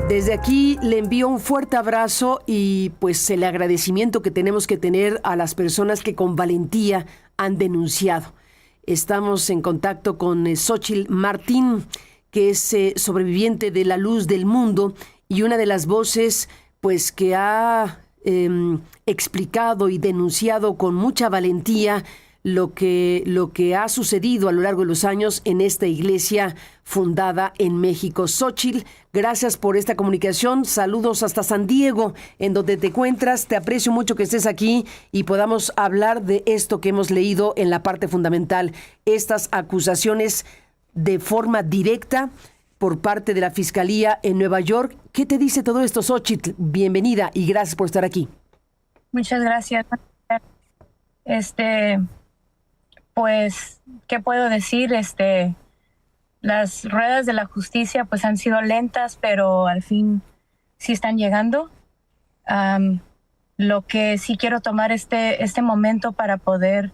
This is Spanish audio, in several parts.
Desde aquí le envío un fuerte abrazo y pues el agradecimiento que tenemos que tener a las personas que con valentía han denunciado. Estamos en contacto con Xóchitl Martín, que es sobreviviente de La Luz del Mundo y una de las voces pues que ha explicado y denunciado con mucha valentía lo que ha sucedido a lo largo de los años en esta iglesia fundada en México. Xóchitl, gracias por esta comunicación. Saludos hasta San Diego, en donde te encuentras. Te aprecio mucho que estés aquí y podamos hablar de esto que hemos leído en la parte fundamental, estas acusaciones de forma directa por parte de la Fiscalía en Nueva York. ¿Qué te dice todo esto, Xóchitl? Bienvenida y gracias por estar aquí. Muchas gracias. Pues, ¿qué puedo decir? Las ruedas de la justicia pues han sido lentas, pero al fin sí están llegando. Lo que sí quiero tomar este momento para poder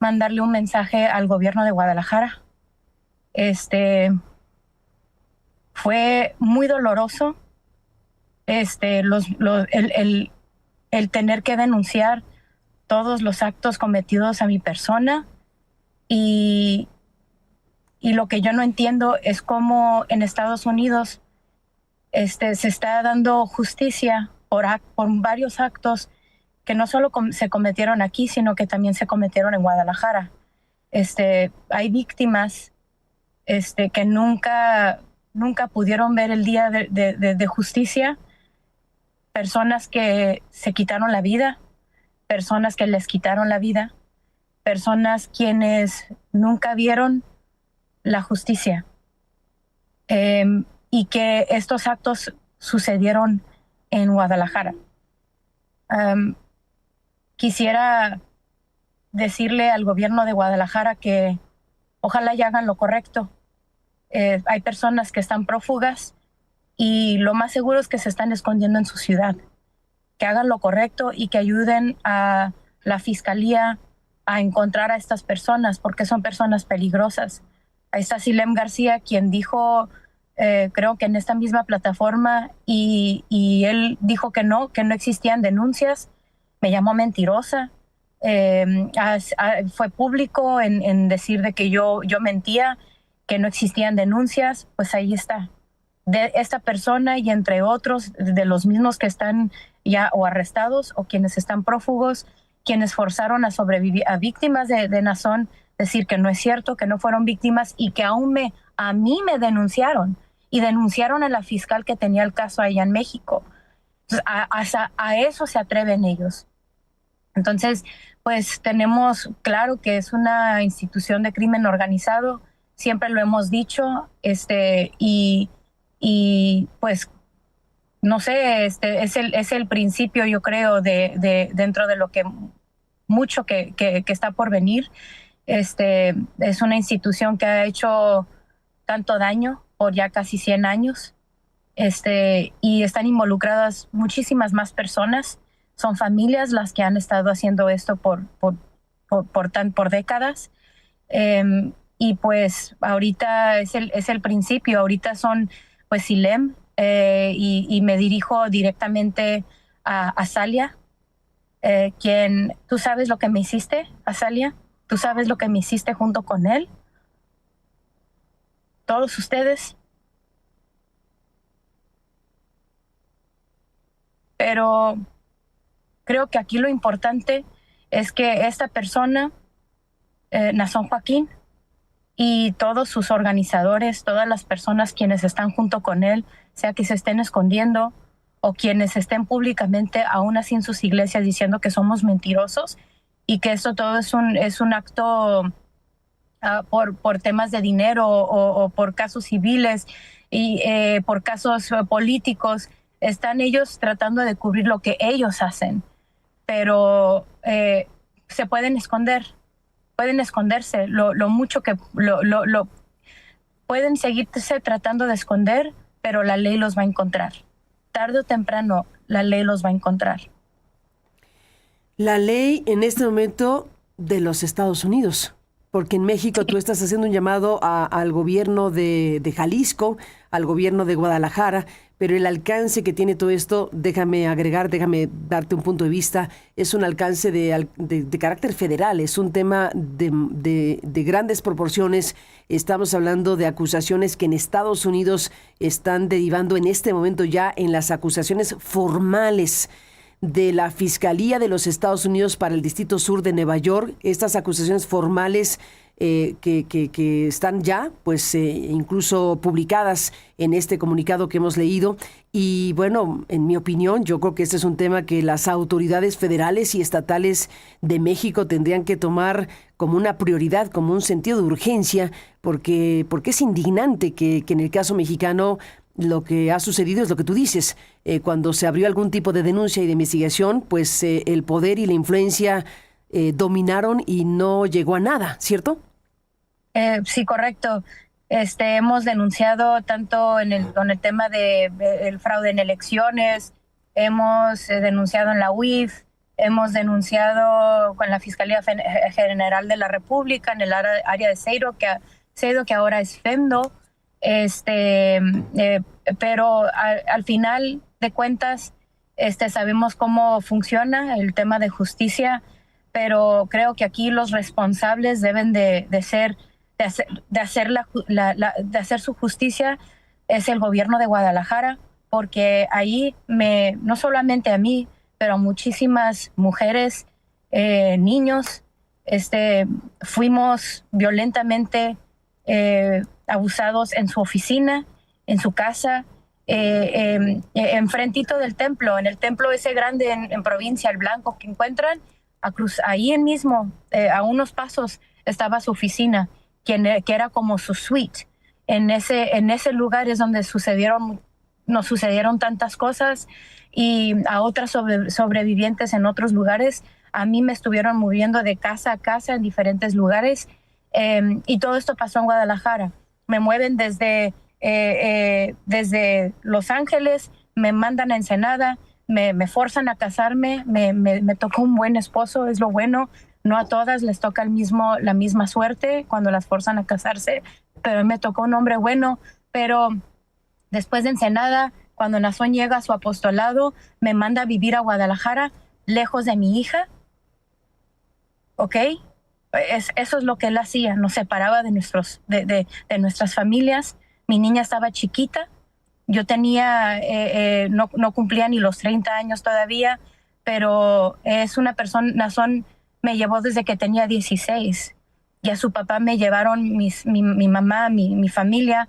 mandarle un mensaje al gobierno de Guadalajara. Fue muy doloroso el tener que denunciar todos los actos cometidos a mi persona. Y lo que yo no entiendo es cómo en Estados Unidos se está dando justicia por varios actos que no solo se cometieron aquí, sino que también se cometieron en Guadalajara. Hay víctimas que nunca pudieron ver el día de justicia, personas que se quitaron la vida, personas que les quitaron la vida, personas quienes nunca vieron la justicia, y que estos actos sucedieron en Guadalajara. Quisiera decirle al gobierno de Guadalajara que ojalá y hagan lo correcto. Hay personas que están prófugas y lo más seguro es que se están escondiendo en su ciudad. Que hagan lo correcto y que ayuden a la Fiscalía a encontrar a estas personas, porque son personas peligrosas. Ahí está Silem García, quien dijo, creo que en esta misma plataforma, y él dijo que no existían denuncias. Me llamó mentirosa. Fue público en decir de que yo mentía, que no existían denuncias. Pues ahí está. De esta persona y entre otros, de los mismos que están ya o arrestados o quienes están prófugos, quienes forzaron a sobrevivir a víctimas de Nazón, decir que no es cierto, que no fueron víctimas y que a mí me denunciaron y denunciaron a la fiscal que tenía el caso allá en México. Entonces, a eso se atreven ellos. Entonces, pues tenemos claro que es una institución de crimen organizado, siempre lo hemos dicho, y pues no sé, es el principio, yo creo, de dentro de lo que mucho que está por venir. Es una institución que ha hecho tanto daño por ya casi 100 años, y están involucradas muchísimas más personas. Son familias las que han estado haciendo esto por décadas. Y pues ahorita es el principio, ahorita son pues Silem, y me dirijo directamente a Azalia, quien, ¿tú sabes lo que me hiciste, Azalia? ¿Tú sabes lo que me hiciste junto con él? Todos ustedes. Pero creo que aquí lo importante es que esta persona, Nazón Joaquín, y todos sus organizadores, todas las personas quienes están junto con él, sea que se estén escondiendo o quienes estén públicamente aún así en sus iglesias diciendo que somos mentirosos y que esto todo es un acto por temas de dinero o por casos civiles y por casos políticos, están ellos tratando de cubrir lo que ellos hacen, pero se pueden esconderse lo mucho que lo pueden seguirse tratando de esconder, pero la ley los va a encontrar. Tarde o temprano, la ley los va a encontrar. La ley en este momento de los Estados Unidos. Porque en México tú estás haciendo un llamado al gobierno de Jalisco, al gobierno de Guadalajara, pero el alcance que tiene todo esto, déjame darte un punto de vista, es un alcance de carácter federal, es un tema de grandes proporciones. Estamos hablando de acusaciones que en Estados Unidos están derivando en este momento ya en las acusaciones formales de la Fiscalía de los Estados Unidos para el Distrito Sur de Nueva York. Estas acusaciones formales que están ya, pues incluso publicadas en este comunicado que hemos leído. Y bueno, en mi opinión, yo creo que este es un tema que las autoridades federales y estatales de México tendrían que tomar como una prioridad, como un sentido de urgencia, porque es indignante que en el caso mexicano lo que ha sucedido es lo que tú dices. Cuando se abrió algún tipo de denuncia y de investigación, pues el poder y la influencia dominaron y no llegó a nada, ¿cierto? Sí, correcto. Hemos denunciado tanto con el tema el fraude en elecciones, hemos denunciado en la UIF, hemos denunciado con la Fiscalía General de la República en el área de CEIDO, que ahora es FEMDO. Pero al final de cuentas sabemos cómo funciona el tema de justicia, pero creo que aquí los responsables deben de hacer su justicia es el gobierno de Guadalajara, porque ahí no solamente a mí, pero a muchísimas mujeres, niños, fuimos violentamente abusados en su oficina, en su casa, enfrentito del templo, en el templo ese grande en Provincia, el Blanco, que encuentran ahí mismo, a unos pasos, estaba su oficina, que era como su suite. En ese lugar es donde nos sucedieron tantas cosas, y a otras sobrevivientes en otros lugares. A mí me estuvieron moviendo de casa a casa en diferentes lugares, y todo esto pasó en Guadalajara. Me mueven desde Los Ángeles, me mandan a Ensenada, me forzan a casarme, me tocó un buen esposo, es lo bueno. No a todas les toca la misma suerte cuando las forzan a casarse, pero me tocó un hombre bueno. Pero después de Ensenada, cuando Nazón llega a su apostolado, me manda a vivir a Guadalajara, lejos de mi hija, ¿ok? Eso es lo que él hacía, nos separaba de nuestras familias. Mi niña estaba chiquita, yo tenía, no cumplía ni los 30 años todavía, pero es una persona. Nazón me llevó desde que tenía 16, y a su papá me llevaron mi mamá, mi familia,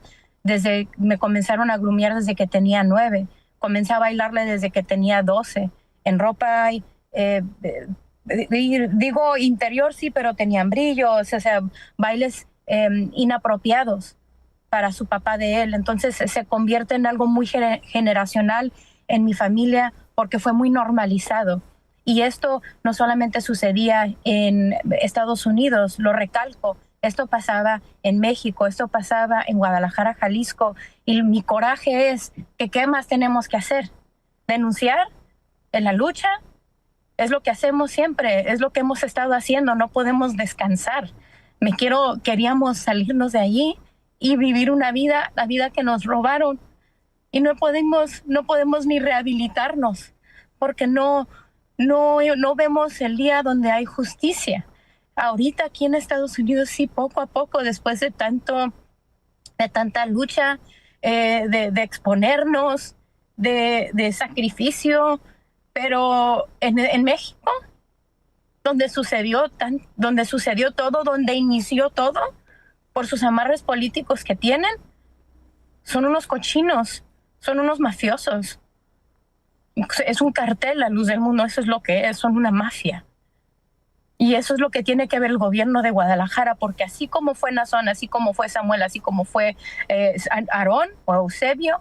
me comenzaron a grumear desde que tenía 9, comencé a bailarle desde que tenía 12, en ropa, digo interior sí, pero tenían brillos, o sea, bailes inapropiados para su papá de él. Entonces se convierte en algo muy generacional en mi familia, porque fue muy normalizado. Y esto no solamente sucedía en Estados Unidos, lo recalco, esto pasaba en México, esto pasaba en Guadalajara, Jalisco, y mi coraje es que ¿qué más tenemos que hacer? ¿Denunciar en la lucha? Es lo que hacemos siempre, es lo que hemos estado haciendo, no podemos descansar. Queríamos salirnos de allí y vivir la vida que nos robaron, y no podemos ni rehabilitarnos, porque no vemos el día donde hay justicia. Ahorita aquí en Estados Unidos sí, poco a poco, después de tanta lucha, de exponernos, de sacrificio, pero en México, donde sucedió todo, donde inició todo, por sus amarres políticos que tienen, son unos cochinos, son unos mafiosos. Es un cartel, la luz del mundo, eso es lo que es, son una mafia. Y eso es lo que tiene que ver el gobierno de Guadalajara, porque así como fue Nazón, así como fue Samuel, así como fue Aarón o Eusebio,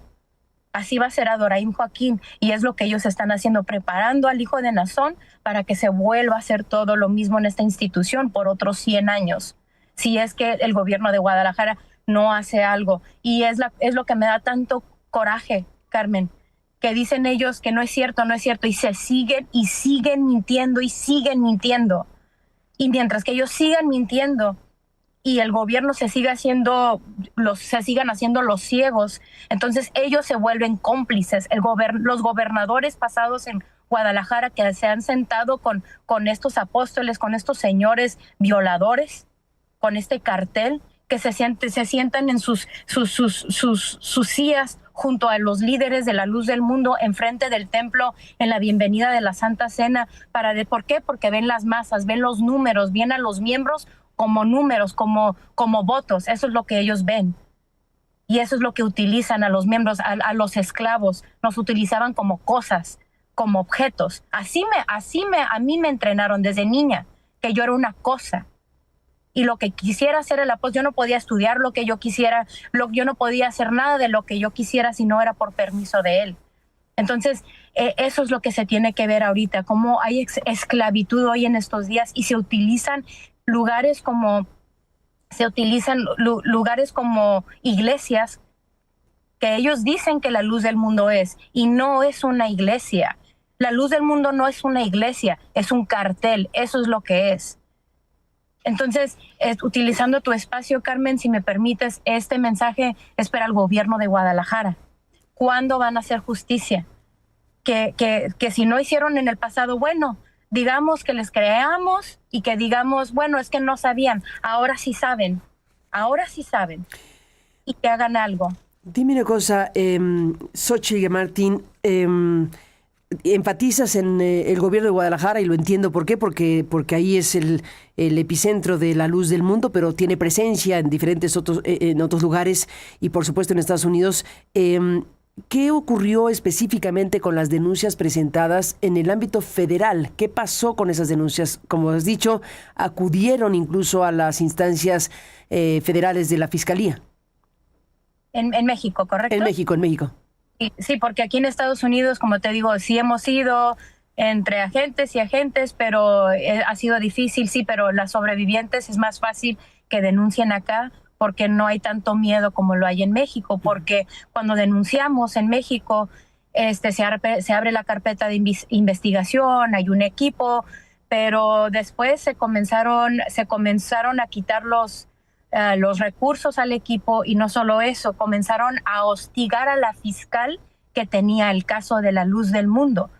así va a ser Adoraim Joaquín. Y es lo que ellos están haciendo, preparando al hijo de Nazón para que se vuelva a hacer todo lo mismo en esta institución por otros 100 años. Si es que el gobierno de Guadalajara no hace algo. Y es lo que me da tanto coraje, Carmen, que dicen ellos que no es cierto, y se siguen mintiendo. Y mientras que ellos sigan mintiendo, y el gobierno se sigan haciendo los ciegos, entonces ellos se vuelven cómplices. Los gobernadores pasados en Guadalajara que se han sentado con estos apóstoles, con estos señores violadores, con este cartel, que se sientan en sus sillas junto a los líderes de la luz del mundo enfrente del templo en la bienvenida de la Santa Cena. ¿Por qué? Porque ven las masas, ven los números, ven a los miembros como números, como votos. Eso es lo que ellos ven. Y eso es lo que utilizan a los miembros, a los esclavos. Nos utilizaban como cosas, como objetos. A mí me entrenaron desde niña, que yo era una cosa. Y lo que quisiera hacer el apóstol, yo no podía estudiar lo que yo quisiera, yo no podía hacer nada de lo que yo quisiera si no era por permiso de él. Entonces, eso es lo que se tiene que ver ahorita, cómo hay esclavitud hoy en estos días y se utilizan lugares como iglesias que ellos dicen que la luz del mundo es, y no es una iglesia. La luz del mundo no es una iglesia, es un cartel, eso es lo que es. Entonces, utilizando tu espacio, Carmen, si me permites, este mensaje es para el gobierno de Guadalajara. ¿Cuándo van a hacer justicia? Que si no hicieron en el pasado, bueno, digamos que les creamos y que digamos, bueno, es que no sabían, ahora sí saben, y que hagan algo. Dime una cosa, Xochitl Martín, enfatizas en el gobierno de Guadalajara y lo entiendo por qué, porque ahí es el epicentro de la luz del mundo, pero tiene presencia en diferentes en otros lugares y por supuesto en Estados Unidos. ¿Qué ocurrió específicamente con las denuncias presentadas en el ámbito federal? ¿Qué pasó con esas denuncias? Como has dicho, acudieron incluso a las instancias federales de la Fiscalía. En México, ¿correcto? En México. Sí, porque aquí en Estados Unidos, como te digo, sí hemos ido entre agentes y agentes, pero ha sido difícil, sí, pero las sobrevivientes es más fácil que denuncien acá porque no hay tanto miedo como lo hay en México, porque cuando denunciamos en México se abre la carpeta de investigación, hay un equipo, pero después se comenzaron a quitar los recursos al equipo y no solo eso, comenzaron a hostigar a la fiscal que tenía el caso de la luz del mundo.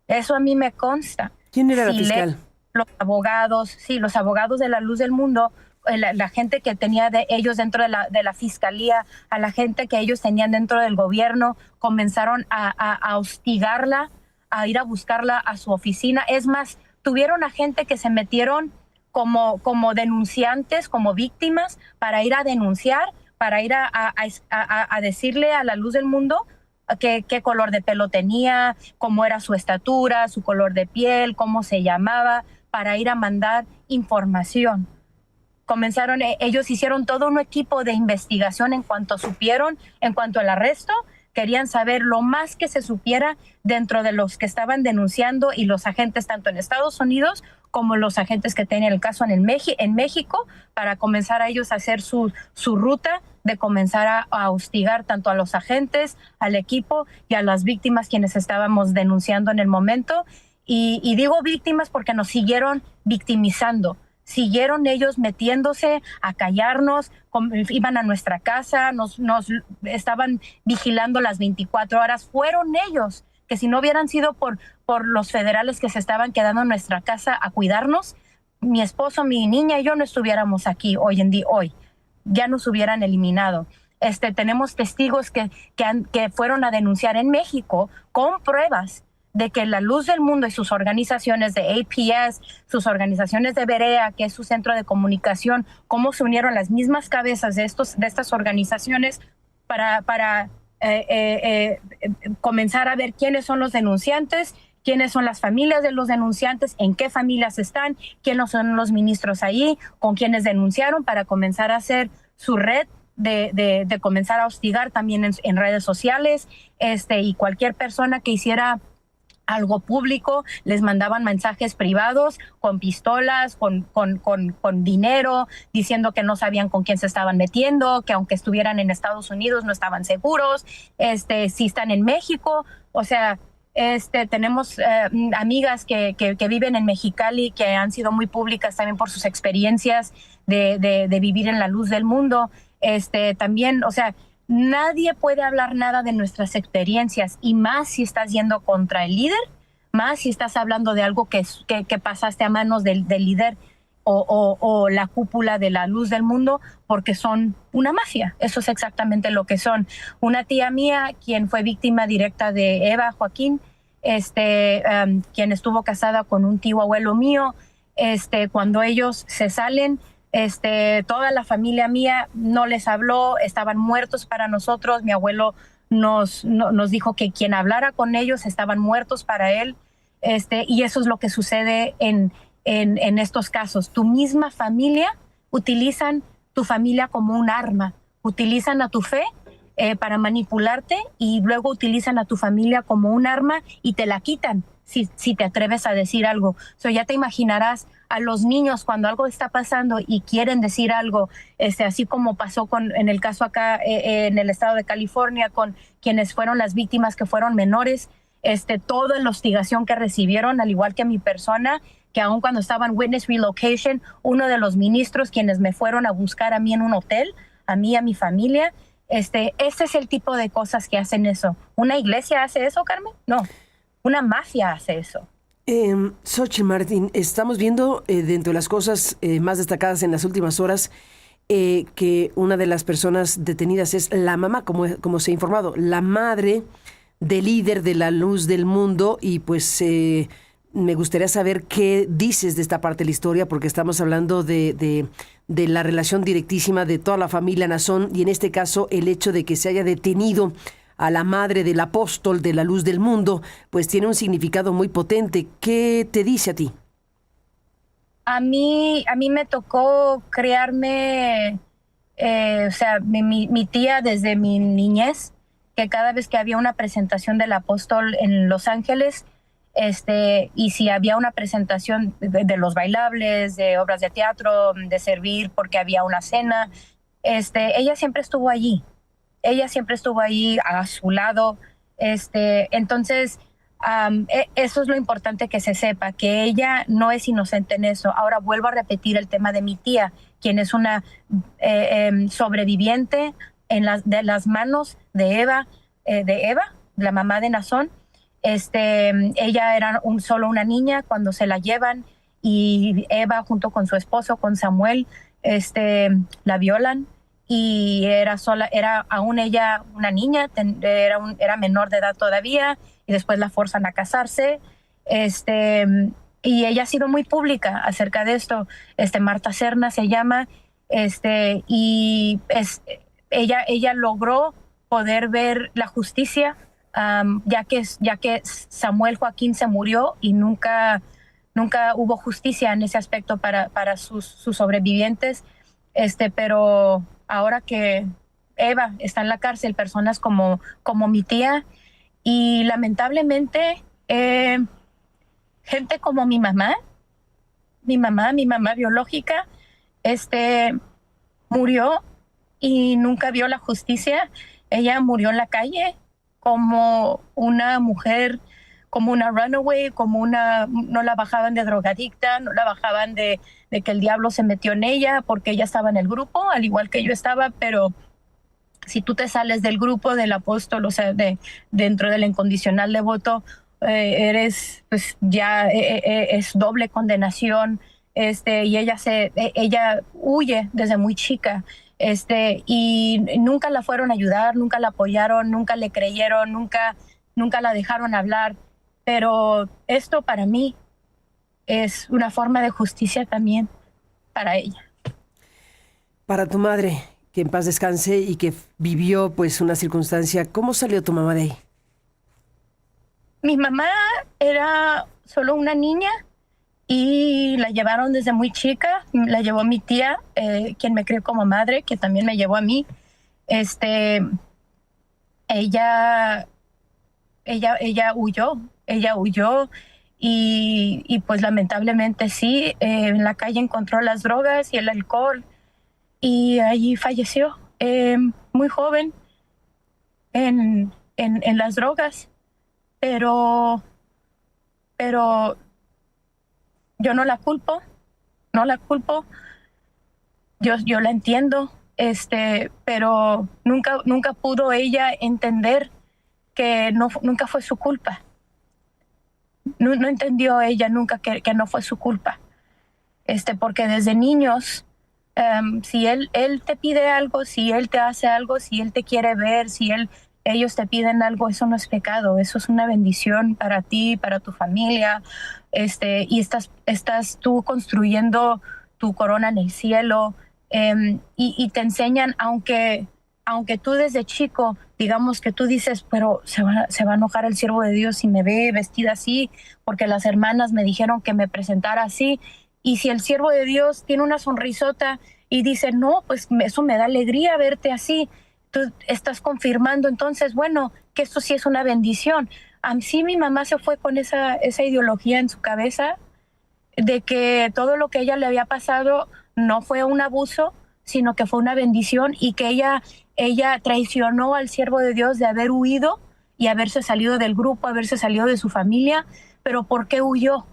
Eso a mí me consta. ¿Quién era la fiscal? Los abogados de la luz del mundo, la gente que tenía de ellos dentro de la fiscalía, a la gente que ellos tenían dentro del gobierno, comenzaron a hostigarla, a ir a buscarla a su oficina. Es más, tuvieron a gente que se metieron como denunciantes, como víctimas, para ir a denunciar, para ir a decirle a la luz del mundo qué color de pelo tenía, cómo era su estatura, su color de piel, cómo se llamaba, para ir a mandar información. Ellos hicieron todo un equipo de investigación en cuanto supieron, en cuanto al arresto, querían saber lo más que se supiera dentro de los que estaban denunciando y los agentes tanto en Estados Unidos como los agentes que tenían el caso en México, para comenzar a ellos a hacer su ruta de comenzar a hostigar tanto a los agentes, al equipo y a las víctimas quienes estábamos denunciando en el momento. Y digo víctimas porque nos siguieron victimizando. Siguieron ellos metiéndose a callarnos, iban a nuestra casa, nos estaban vigilando las 24 horas. Fueron ellos que si no hubieran sido por los federales que se estaban quedando en nuestra casa a cuidarnos, mi esposo, mi niña y yo no estuviéramos aquí hoy. Ya nos hubieran eliminado. Tenemos testigos que fueron a denunciar en México con pruebas de que la luz del mundo y sus organizaciones de APS, sus organizaciones de Berea, que es su centro de comunicación, cómo se unieron las mismas cabezas de estas organizaciones para comenzar a ver quiénes son los denunciantes, quiénes son las familias de los denunciantes, en qué familias están, quiénes son los ministros ahí, con quienes denunciaron, para comenzar a hacer su red de comenzar a hostigar también en redes sociales, y cualquier persona que hiciera algo público, les mandaban mensajes privados con pistolas, con dinero, diciendo que no sabían con quién se estaban metiendo, que aunque estuvieran en Estados Unidos no estaban seguros, si están en México. O sea, Tenemos amigas que viven en Mexicali, que han sido muy públicas también por sus experiencias de vivir en la luz del mundo. También, o sea, nadie puede hablar nada de nuestras experiencias, y más si estás yendo contra el líder, más si estás hablando de algo que pasaste a manos del líder o la cúpula de la luz del mundo, porque son una mafia. Eso es exactamente lo que son. Una tía mía, quien fue víctima directa de Eva Joaquín, quien estuvo casada con un tío abuelo mío, cuando ellos se salen, toda la familia mía no les habló, estaban muertos para nosotros. Mi abuelo nos dijo que quien hablara con ellos estaban muertos para él, y eso es lo que sucede en estos casos. Tu misma familia utilizan tu familia como un arma, utilizan a tu fe para manipularte, y luego utilizan a tu familia como un arma y te la quitan si te atreves a decir algo. Ya te imaginarás a los niños cuando algo está pasando y quieren decir algo, así como pasó en el caso acá en el estado de California con quienes fueron las víctimas, que fueron menores, toda la hostigación que recibieron, al igual que mi persona, que aun cuando estaba en Witness Relocation, uno de los ministros quienes me fueron a buscar a mí en un hotel, a mí y a mi familia, ese es el tipo de cosas que hacen eso. ¿Una iglesia hace eso, Carmen? No, una mafia hace eso. Xochitl Martín, estamos viendo dentro de las cosas más destacadas en las últimas horas, que una de las personas detenidas es la mamá, como se ha informado, la madre del líder de la luz del mundo, y pues me gustaría saber qué dices de esta parte de la historia, porque estamos hablando de la relación directísima de toda la familia Nazón, y en este caso el hecho de que se haya detenido a la madre del apóstol de la luz del mundo, pues tiene un significado muy potente. ¿Qué te dice a ti? A mí me tocó crearme, o sea, mi tía desde mi niñez, que cada vez que había una presentación del apóstol en Los Ángeles, y si había una presentación de los bailables, de obras de teatro, de servir porque había una cena, ella siempre estuvo allí. Ella siempre estuvo allí a su lado. Entonces, eso es lo importante que se sepa, que ella no es inocente en eso. Ahora vuelvo a repetir el tema de mi tía, quien es una sobreviviente de las manos de Eva, la mamá de Nazón. Ella era solo una niña cuando se la llevan, y Eva junto con su esposo, con Samuel, la violan, y era aún ella una niña, era menor de edad todavía, y después la forzan a casarse. Y ella ha sido muy pública acerca de esto. Marta Serna se llama, y ella logró poder ver la justicia, ya que Samuel Joaquín se murió y nunca hubo justicia en ese aspecto para sus sobrevivientes. Pero ahora que Eva está en la cárcel, personas como mi tía, y lamentablemente gente como mi mamá biológica, murió y nunca vio la justicia. Ella murió en la calle como una mujer, como una runaway, no la bajaban de drogadicta, no la bajaban de que el diablo se metió en ella, porque ella estaba en el grupo, al igual que yo estaba. Pero si tú te sales del grupo del apóstol, o sea, dentro del incondicional devoto, eres, pues ya es doble condenación. Y ella huye desde muy chica, y nunca la fueron a ayudar, nunca la apoyaron, nunca le creyeron, nunca la dejaron hablar. Pero esto para mí es una forma de justicia también para ella. Para tu madre, que en paz descanse y que vivió pues una circunstancia, ¿cómo salió tu mamá de ahí? Mi mamá era solo una niña y la llevaron desde muy chica. La llevó mi tía, quien me crió como madre, que también me llevó a mí. Ella huyó y pues lamentablemente sí, en la calle encontró las drogas y el alcohol, y allí falleció muy joven en las drogas. pero, pero yo no la culpo, no la culpo, yo la entiendo, pero nunca pudo ella entender que nunca fue su culpa. No entendió ella nunca que no fue su culpa. Porque desde niños, si él te pide algo, si él te hace algo, si él te quiere ver, si ellos te piden algo, eso no es pecado, eso es una bendición para ti, para tu familia, y estás tú construyendo tu corona en el cielo, y te enseñan, aunque tú desde chico, digamos que tú dices, pero se va a enojar el siervo de Dios si me ve vestida así, porque las hermanas me dijeron que me presentara así. Y si el siervo de Dios tiene una sonrisota y dice, no, pues eso me da alegría verte así, tú estás confirmando entonces, bueno, que esto sí es una bendición. Así mi mamá se fue con esa ideología en su cabeza de que todo lo que ella le había pasado no fue un abuso, sino que fue una bendición, y que ella traicionó al siervo de Dios de haber huido y haberse salido del grupo, haberse salido de su familia. Pero ¿por qué huyó?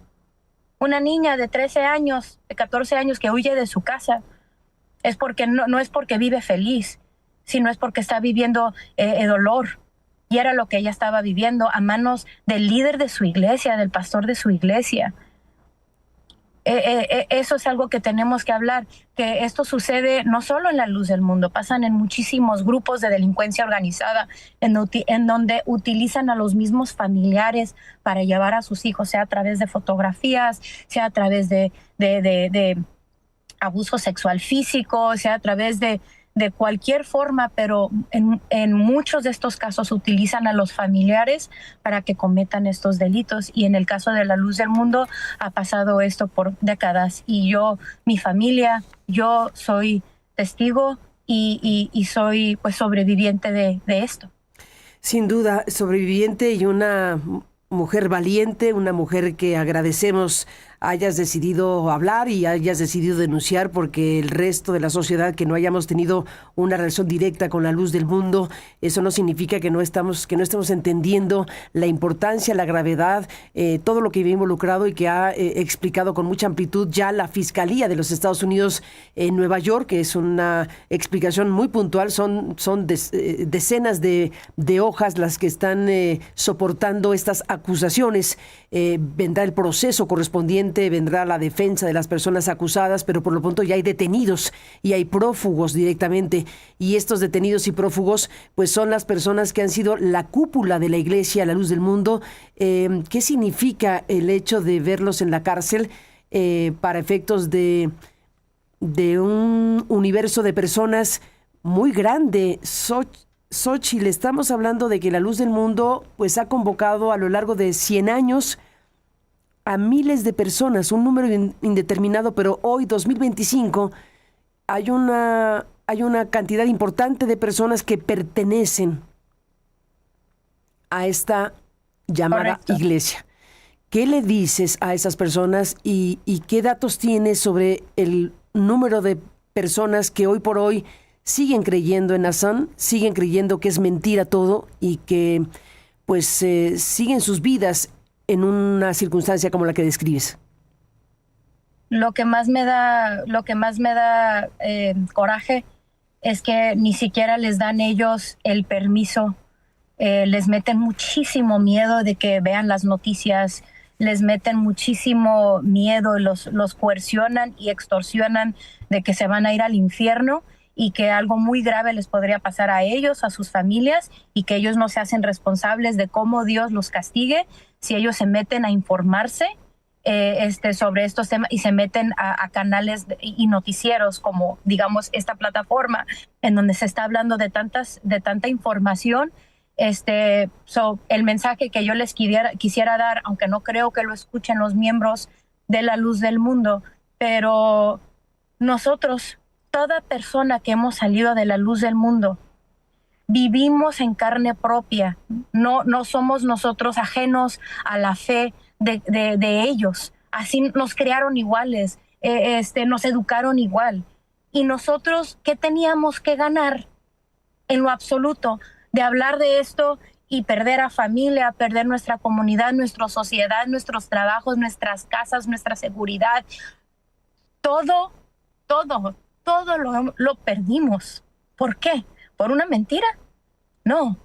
Una niña de 13 años, de 14 años que huye de su casa, es porque no es porque vive feliz, sino es porque está viviendo dolor. Y era lo que ella estaba viviendo a manos del líder de su iglesia, del pastor de su iglesia. Eso es algo que tenemos que hablar, que esto sucede no solo en la luz del mundo, pasan en muchísimos grupos de delincuencia organizada en donde utilizan a los mismos familiares para llevar a sus hijos, sea a través de fotografías, sea a través de abuso sexual físico, sea a través de cualquier forma, pero en muchos de estos casos utilizan a los familiares para que cometan estos delitos. Y en el caso de la luz del mundo ha pasado esto por décadas. Y mi familia, yo soy testigo y soy pues sobreviviente de esto. Sin duda, sobreviviente y una mujer valiente, una mujer que agradecemos hayas decidido hablar y hayas decidido denunciar, porque el resto de la sociedad que no hayamos tenido una relación directa con la luz del mundo, eso no significa que no estemos entendiendo la importancia, la gravedad, todo lo que viene involucrado y que ha explicado con mucha amplitud ya la Fiscalía de los Estados Unidos en Nueva York, que es una explicación muy puntual. Son decenas de hojas las que están soportando estas acusaciones. Vendrá el proceso correspondiente, vendrá la defensa de las personas acusadas, pero por lo pronto ya hay detenidos y hay prófugos directamente, y estos detenidos y prófugos pues son las personas que han sido la cúpula de la iglesia, la luz del mundo. ¿Qué significa el hecho de verlos en la cárcel para efectos de un universo de personas muy grande? Xochitl, estamos hablando de que la luz del mundo pues ha convocado a lo largo de 100 años a miles de personas, un número indeterminado, pero hoy, 2025, hay una cantidad importante de personas que pertenecen a esta llamada Correcto. iglesia. ¿Qué le dices a esas personas y qué datos tienes sobre el número de personas que hoy por hoy siguen creyendo en Hassan, siguen creyendo que es mentira todo y que pues siguen sus vidas en una circunstancia como la que describes? Lo que más me da coraje es que ni siquiera les dan ellos el permiso. Les meten muchísimo miedo de que vean las noticias, les meten muchísimo miedo, los coercionan y extorsionan de que se van a ir al infierno y que algo muy grave les podría pasar a ellos, a sus familias, y que ellos no se hacen responsables de cómo Dios los castigue si ellos se meten a informarse sobre estos temas y se meten a canales y noticieros como, digamos, esta plataforma en donde se está hablando de tanta información. El mensaje que yo les quisiera dar, aunque no creo que lo escuchen los miembros de la luz del mundo, pero nosotros, toda persona que hemos salido de la luz del mundo, vivimos en carne propia. No somos nosotros ajenos a la fe de ellos. Así nos crearon iguales, nos educaron igual. Y nosotros, ¿qué teníamos que ganar en lo absoluto de hablar de esto y perder a familia, perder nuestra comunidad, nuestra sociedad, nuestros trabajos, nuestras casas, nuestra seguridad. Todo, todo lo perdimos. ¿Por qué? ¿Por una mentira? No.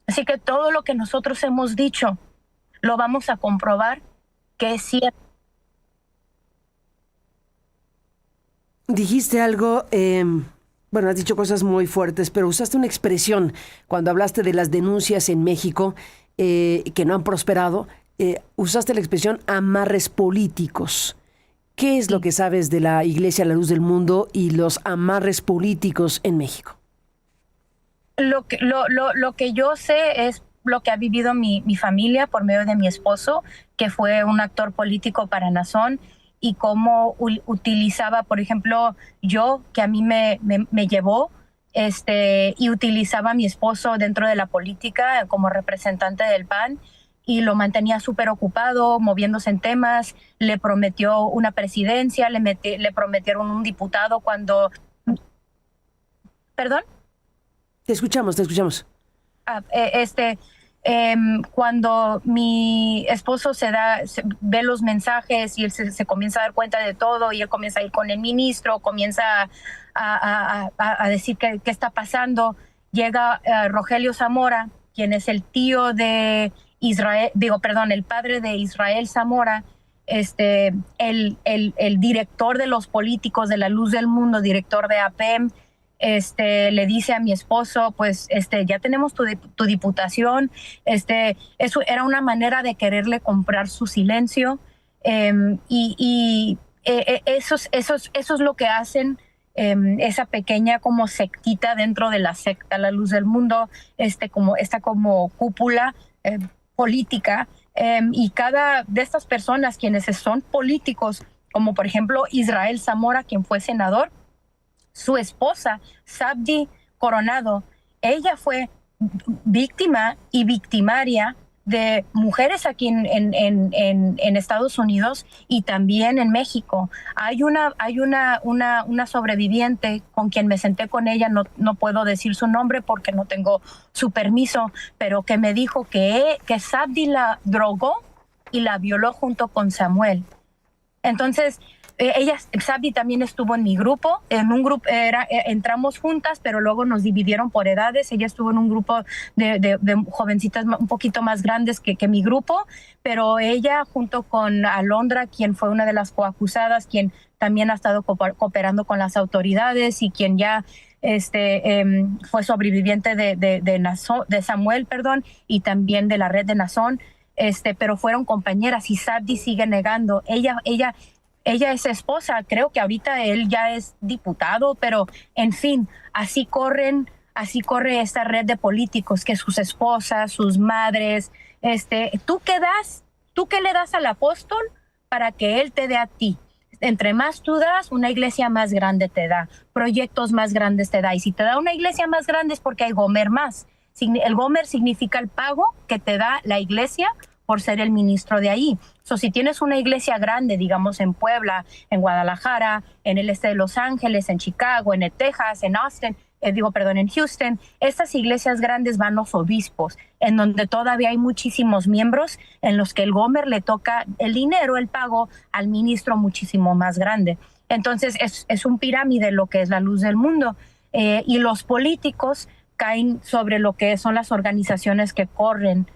Así que todo lo que nosotros hemos dicho lo vamos a comprobar que es cierto. Dijiste algo, bueno, has dicho cosas muy fuertes, pero usaste una expresión cuando hablaste de las denuncias en México que no han prosperado. Usaste la expresión amarres políticos. ¿Qué es lo que sabes de la Iglesia a la Luz del Mundo y los amarres políticos en México? Lo que yo sé es lo que ha vivido mi familia por medio de mi esposo, que fue un actor político para Nazón, y cómo utilizaba, por ejemplo, yo, que a mí me llevó, y utilizaba a mi esposo dentro de la política como representante del PAN, y lo mantenía súper ocupado, moviéndose en temas. Le prometió una presidencia, le prometieron un diputado cuando... ¿Perdón? Te escuchamos, te escuchamos. Cuando mi esposo ve los mensajes y él se comienza a dar cuenta de todo, y él comienza a ir con el ministro, comienza a decir qué está pasando, llega Rogelio Zamora, quien es el tío de Israel, el padre de Israel Zamora, el director de los políticos de la Luz del Mundo, director de APEM. Le dice a mi esposo, pues ya tenemos tu diputación. Eso era una manera de quererle comprar su silencio, eso es lo que hacen, esa pequeña como sectita dentro de la secta La Luz del Mundo, como cúpula política, y cada de estas personas quienes son políticos, como por ejemplo Israel Zamora, quien fue senador, su esposa, Sabdi Coronado, ella fue víctima y victimaria de mujeres aquí en Estados Unidos y también en México. Hay una sobreviviente con quien me senté con ella, no puedo decir su nombre porque no tengo su permiso, pero que me dijo que Sabdi la drogó y la violó junto con Samuel. Entonces, Sabdi también estuvo en mi grupo. En un grupo entramos juntas, pero luego nos dividieron por edades. Ella estuvo en un grupo de jovencitas un poquito más grandes que mi grupo, pero ella junto con Alondra, quien fue una de las coacusadas, quien también ha estado cooperando con las autoridades y quien ya fue sobreviviente de Samuel, y también de la red de Nazón, pero fueron compañeras, y Sabdi sigue negando. Ella es esposa, creo que ahorita él ya es diputado, pero en fin, así corre esta red de políticos, que sus esposas, sus madres, ¿tú qué le das al apóstol para que él te dé a ti? Entre más tú das, una iglesia más grande te da, proyectos más grandes te da, y si te da una iglesia más grande es porque hay gomer más. El gomer significa el pago que te da la iglesia por ser el ministro de ahí. Si tienes una iglesia grande, digamos en Puebla, en Guadalajara, en el este de Los Ángeles, en Chicago, en Texas, en Austin, en Houston, estas iglesias grandes van los obispos, en donde todavía hay muchísimos miembros, en los que el gomer le toca el dinero, el pago al ministro muchísimo más grande. Entonces es un pirámide lo que es la Luz del Mundo, y los políticos caen sobre lo que son las organizaciones que corren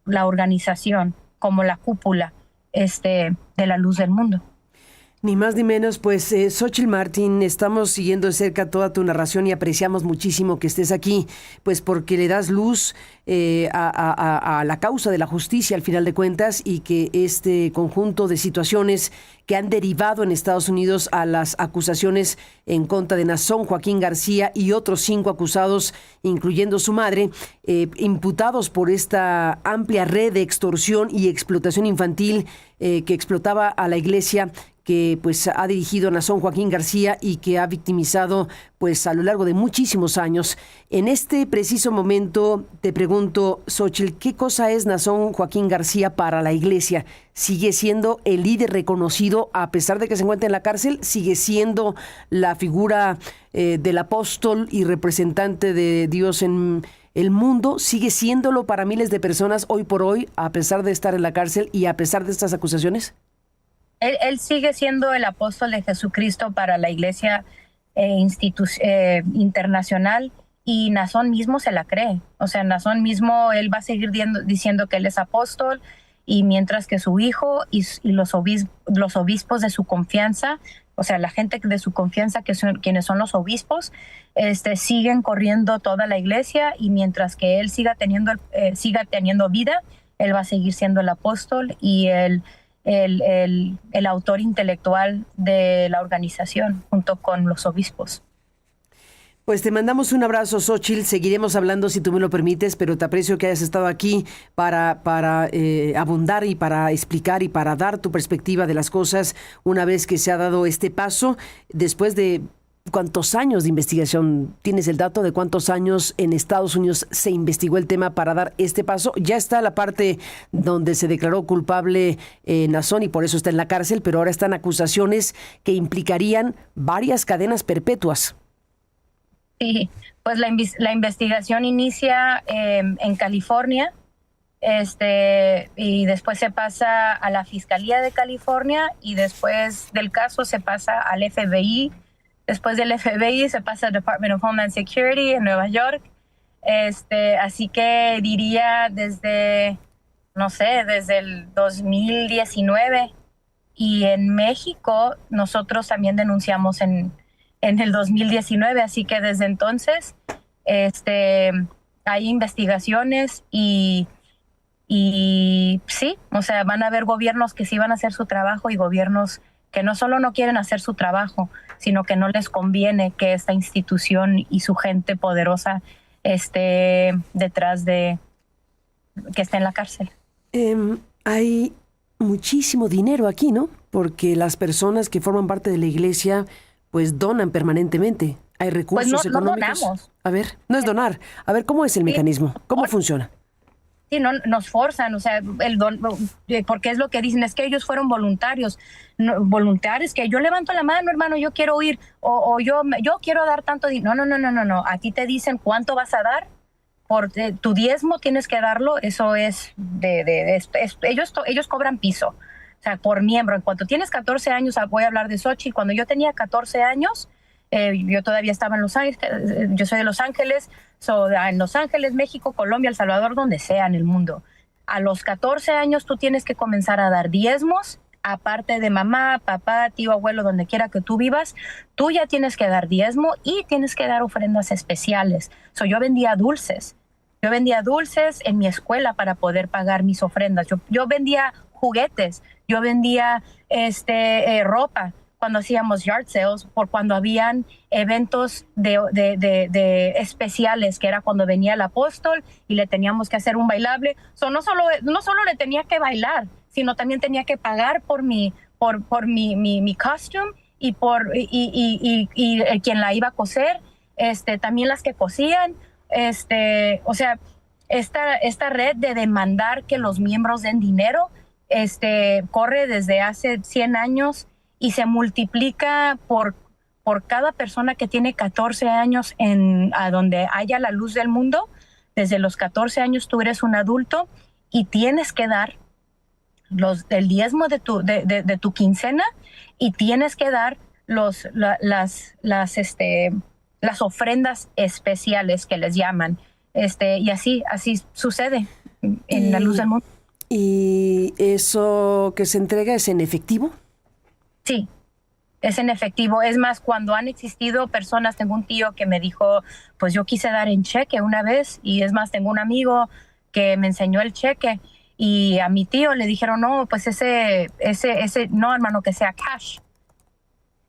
la organización, como la cúpula de la Luz del Mundo. Ni más ni menos, pues Xóchitl Martín, estamos siguiendo de cerca toda tu narración y apreciamos muchísimo que estés aquí, pues porque le das luz a la causa de la justicia al final de cuentas, y que este conjunto de situaciones que han derivado en Estados Unidos a las acusaciones en contra de Nazón Joaquín García y otros 5 acusados, incluyendo su madre, imputados por esta amplia red de extorsión y explotación infantil que explotaba a la iglesia, que pues ha dirigido Nazón Joaquín García y que ha victimizado pues a lo largo de muchísimos años. En este preciso momento te pregunto, Xóchitl, ¿qué cosa es Nazón Joaquín García para la iglesia? ¿Sigue siendo el líder reconocido a pesar de que se encuentra en la cárcel? ¿Sigue siendo la figura del apóstol y representante de Dios en El mundo sigue siéndolo para miles de personas hoy por hoy, a pesar de estar en la cárcel y a pesar de estas acusaciones. Él sigue siendo el apóstol de Jesucristo para la iglesia internacional, y Nazón mismo se la cree. O sea, Nazón mismo, él va a seguir diciendo que él es apóstol, y mientras que su hijo y los obispos de su confianza, o sea, la gente de su confianza, que son quienes son los obispos, siguen corriendo toda la iglesia, y mientras que él siga teniendo vida, él va a seguir siendo el apóstol y el autor intelectual de la organización junto con los obispos. Pues te mandamos un abrazo, Xóchitl. Seguiremos hablando si tú me lo permites, pero te aprecio que hayas estado aquí para abundar y para explicar y para dar tu perspectiva de las cosas una vez que se ha dado este paso. Después de ¿cuántos años de investigación? ¿Tienes el dato de cuántos años en Estados Unidos se investigó el tema para dar este paso? Ya está la parte donde se declaró culpable Nazón y por eso está en la cárcel, pero ahora están acusaciones que implicarían varias cadenas perpetuas. Sí, pues la investigación inicia en California, y después se pasa a la Fiscalía de California, y después del caso se pasa al FBI. Después del FBI se pasa al Department of Homeland Security en Nueva York. Así que diría desde el 2019. Y en México nosotros también denunciamos en el 2019, así que desde entonces hay investigaciones y sí, o sea, van a haber gobiernos que sí van a hacer su trabajo y gobiernos que no solo no quieren hacer su trabajo, sino que no les conviene que esta institución y su gente poderosa esté detrás de que esté en la cárcel. Hay muchísimo dinero aquí, ¿no? Porque las personas que forman parte de la iglesia pues donan permanentemente. Hay recursos económicos. No donamos. A ver, no es donar. A ver, ¿cómo es el mecanismo? ¿Cómo funciona? Sí, no, nos forzan, o sea, porque es lo que dicen, es que ellos fueron voluntarios, voluntarios, que yo levanto la mano, hermano, yo quiero ir, o yo quiero dar tanto dinero. No, aquí te dicen cuánto vas a dar, por tu diezmo tienes que darlo, eso es ellos cobran piso, o sea, por miembro. En cuanto tienes 14 años, voy a hablar de Xóchitl, cuando yo tenía 14 años, yo todavía estaba en Los Ángeles, yo soy de Los Ángeles, en Los Ángeles, México, Colombia, El Salvador, donde sea en el mundo. A los 14 años tú tienes que comenzar a dar diezmos, aparte de mamá, papá, tío, abuelo, donde quiera que tú vivas, tú ya tienes que dar diezmo y tienes que dar ofrendas especiales. Yo vendía dulces. Yo vendía dulces en mi escuela para poder pagar mis ofrendas. Yo vendía juguetes, yo vendía ropa cuando hacíamos yard sales, por cuando habían eventos de especiales, que era cuando venía el apóstol y le teníamos que hacer un bailable. No solo le tenía que bailar, sino también tenía que pagar por mi costume y quien la iba a coser, también las que cosían. O sea, esta red de demandar que los miembros den dinero, corre desde hace 100 años y se multiplica por cada persona que tiene 14 años a donde haya la luz del mundo. Desde los 14 años tú eres un adulto y tienes que dar el diezmo de tu quincena, y tienes que dar las ofrendas especiales que les llaman, y así sucede en la luz del mundo. ¿Y eso que se entrega es en efectivo? Sí, es en efectivo. Es más, cuando han existido personas, tengo un tío que me dijo, pues yo quise dar en cheque una vez, y es más, tengo un amigo que me enseñó el cheque, y a mi tío le dijeron, no, pues ese no, hermano, que sea cash.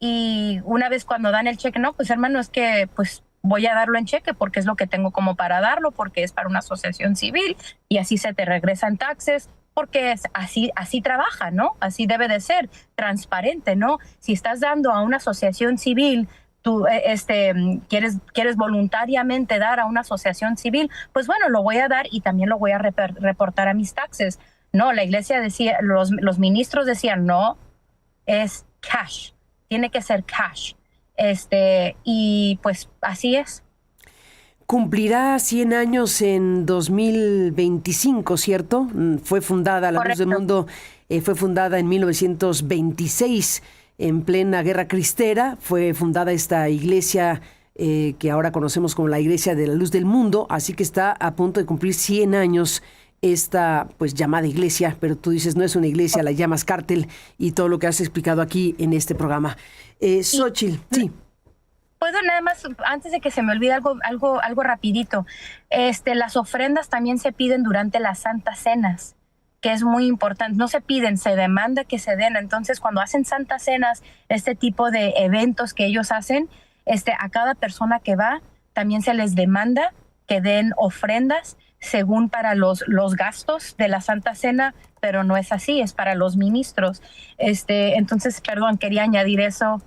Y una vez cuando dan el cheque, no, pues hermano, es que pues voy a darlo en cheque porque es lo que tengo como para darlo, porque es para una asociación civil y así se te regresan taxes, porque es así trabaja, ¿no? Así debe de ser, transparente, ¿no? Si estás dando a una asociación civil, tú quieres voluntariamente dar a una asociación civil, pues bueno, lo voy a dar y también lo voy a reportar a mis taxes. No, la iglesia decía, los ministros decían, no, es cash, tiene que ser cash. Y pues así es. Cumplirá 100 años en 2025, ¿cierto? Fue fundada, la Luz del Mundo fue fundada en 1926, en plena Guerra Cristera. Fue fundada esta iglesia que ahora conocemos como la Iglesia de la Luz del Mundo, así que está a punto de cumplir 100 años esta pues llamada iglesia, pero tú dices no es una iglesia, la llamas cártel, y todo lo que has explicado aquí en este programa. Xóchitl, sí. Puedo nada más, antes de que se me olvide algo rapidito. Las ofrendas también se piden durante las Santas Cenas, que es muy importante. No se piden, se demanda que se den. Entonces, cuando hacen Santas Cenas, este tipo de eventos que ellos hacen, a cada persona que va, también se les demanda que den ofrendas según para los gastos de la Santa Cena, pero no es así, es para los ministros. Entonces, perdón, quería añadir eso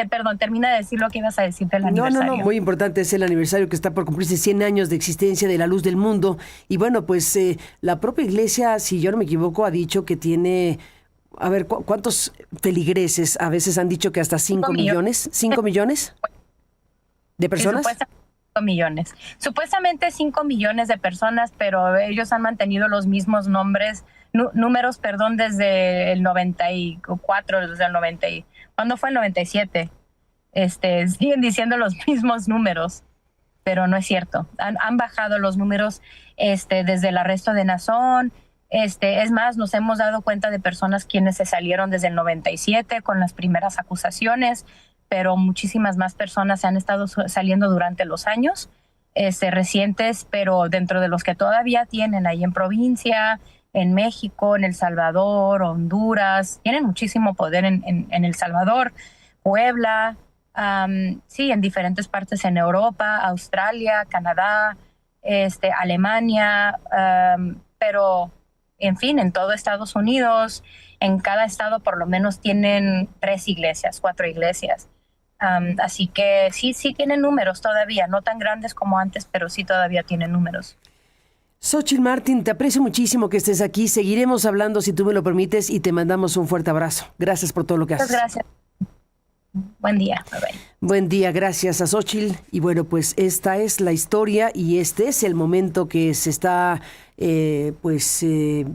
perdón, termina de decir lo que ibas a decir del aniversario. No, muy importante es el aniversario que está por cumplirse 100 años de existencia de la Luz del Mundo. Y bueno, pues la propia iglesia, si yo no me equivoco, ha dicho que tiene, a ver, ¿cuántos feligreses? A veces han dicho que hasta 5 millones. ¿5 millones de personas? Sí, 5 millones. Supuestamente 5 millones de personas, pero ellos han mantenido los mismos números, desde el 94, desde el 90 ¿cuándo fue? El 97. Siguen diciendo los mismos números, pero no es cierto. Han bajado los números desde el arresto de Nazón. Es más, nos hemos dado cuenta de personas quienes se salieron desde el 97 con las primeras acusaciones, pero muchísimas más personas se han estado saliendo durante los años recientes, pero dentro de los que todavía tienen ahí en provincia, en México, en El Salvador, Honduras, tienen muchísimo poder en El Salvador, Puebla, sí, en diferentes partes en Europa, Australia, Canadá, Alemania, pero en fin, en todo Estados Unidos, en cada estado por lo menos tienen 3 iglesias, 4 iglesias. Así que sí tienen números todavía, no tan grandes como antes, pero sí todavía tienen números. Xóchitl Martín, te aprecio muchísimo que estés aquí. Seguiremos hablando si tú me lo permites y te mandamos un fuerte abrazo. Gracias por todo lo que haces. Muchas gracias. Buen día. Bye bye. Buen día, gracias a Xóchitl. Y bueno, pues esta es la historia y este es el momento que se está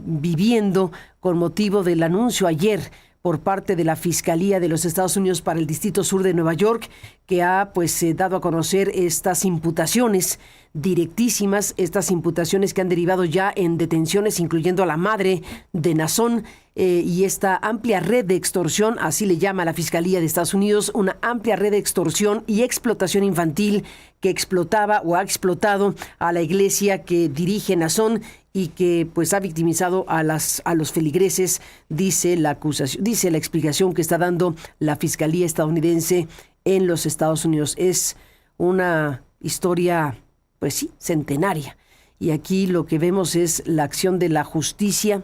viviendo con motivo del anuncio ayer por parte de la Fiscalía de los Estados Unidos para el Distrito Sur de Nueva York, que ha dado a conocer estas imputaciones directísimas, estas imputaciones que han derivado ya en detenciones, incluyendo a la madre de Nazón, y esta amplia red de extorsión, así le llama la Fiscalía de Estados Unidos, una amplia red de extorsión y explotación infantil que explotaba o ha explotado a la iglesia que dirige Nazón y que pues ha victimizado a los feligreses, dice la acusación, dice la explicación que está dando la Fiscalía estadounidense en los Estados Unidos. Es una historia, pues sí, centenaria. Y aquí lo que vemos es la acción de la justicia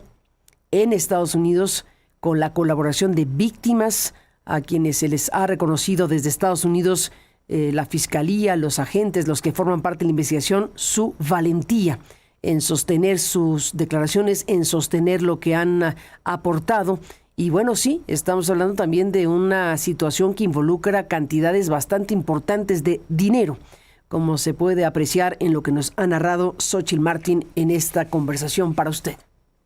en Estados Unidos con la colaboración de víctimas a quienes se les ha reconocido desde Estados Unidos, la Fiscalía, los agentes, los que forman parte de la investigación, su valentía en sostener sus declaraciones, en sostener lo que han aportado. Y bueno, sí, estamos hablando también de una situación que involucra cantidades bastante importantes de dinero, como se puede apreciar en lo que nos ha narrado Xóchitl Martín en esta conversación para usted.